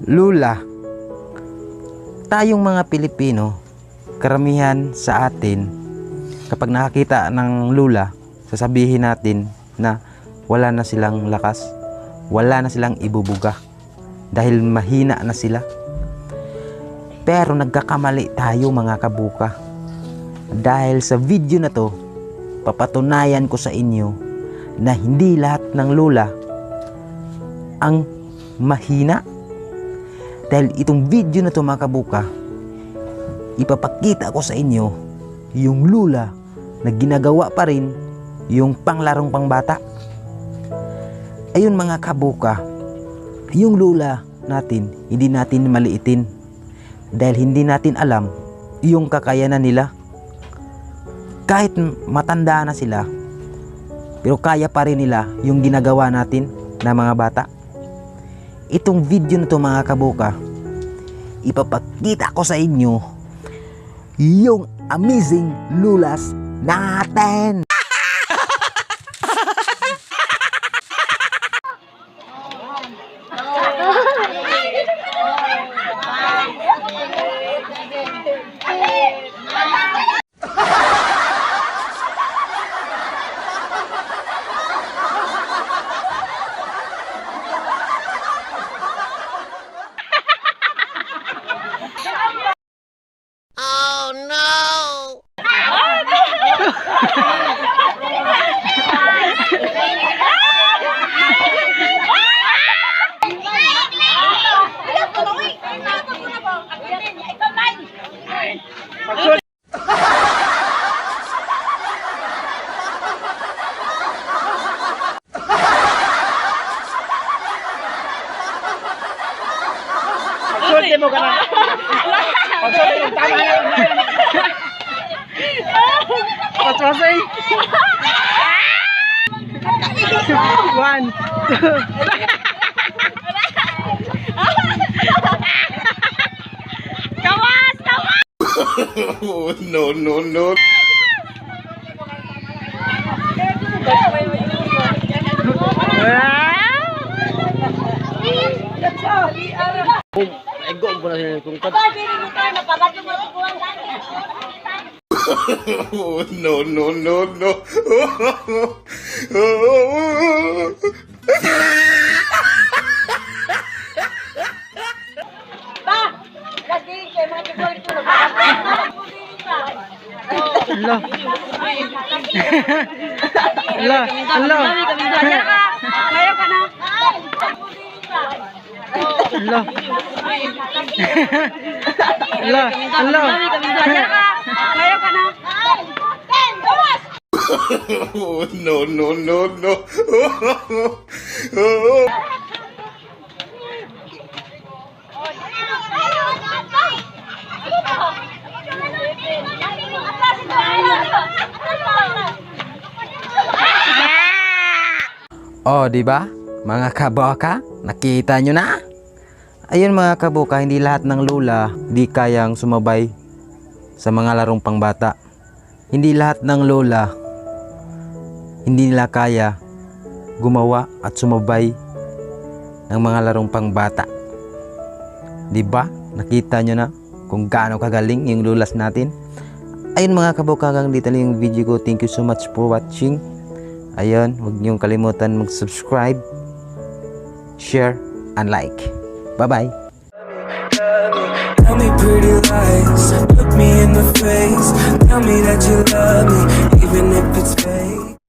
Lula. Tayong mga Pilipino, karamihan sa atin, kapag nakakita ng lula, sasabihin natin na wala na silang lakas, wala na silang ibubuga dahil mahina na sila. Pero nagkakamali tayo mga kabuka. Dahil sa video na to, papatunayan ko sa inyo na hindi lahat ng lula ang mahina. Dahil itong video na to mga kabuka, ipapakita ko sa inyo yung lula na ginagawa pa rin yung panglarong pangbata. Ayun mga kabuka, yung lula natin, hindi natin maliitin. Dahil hindi natin alam yung kakayanan nila. Kahit matanda na sila, pero kaya pa rin nila yung ginagawa natin na mga bata. Itong video na to mga kabuka, ipapakita ko sa inyo yung amazing lulas natin. Pagsulti mo ka na. Pagsulti mo, tama na. Pagsulti. 1, 2. Tawas! Tawas! No, no, no. Ego mo na sila kung kat. No, no, no, no. Hello. Hello. Hello. Ngayon ka na. Hello. Hello. Hello. Ngayon ka na. No, no, no, no. Oh, di ba? Mga kabuka, nakita nyo na? Ayun mga kabuka, hindi lahat ng lula di kayang sumabay sa mga larong pangbata. Hindi lahat ng lola hindi nila kaya gumawa at sumabay ng mga larong pangbata. Di ba? Nakita nyo na kung gaano kagaling yung lulas natin. Ayun mga kabuka, hanggang dito lang yung video ko. Thank you so much for watching. Ayun, huwag niyong kalimutan mag-subscribe, share, and like. Bye-bye! Tell me pretty lies, look me in the face. Tell me that you love me, even if it's fake.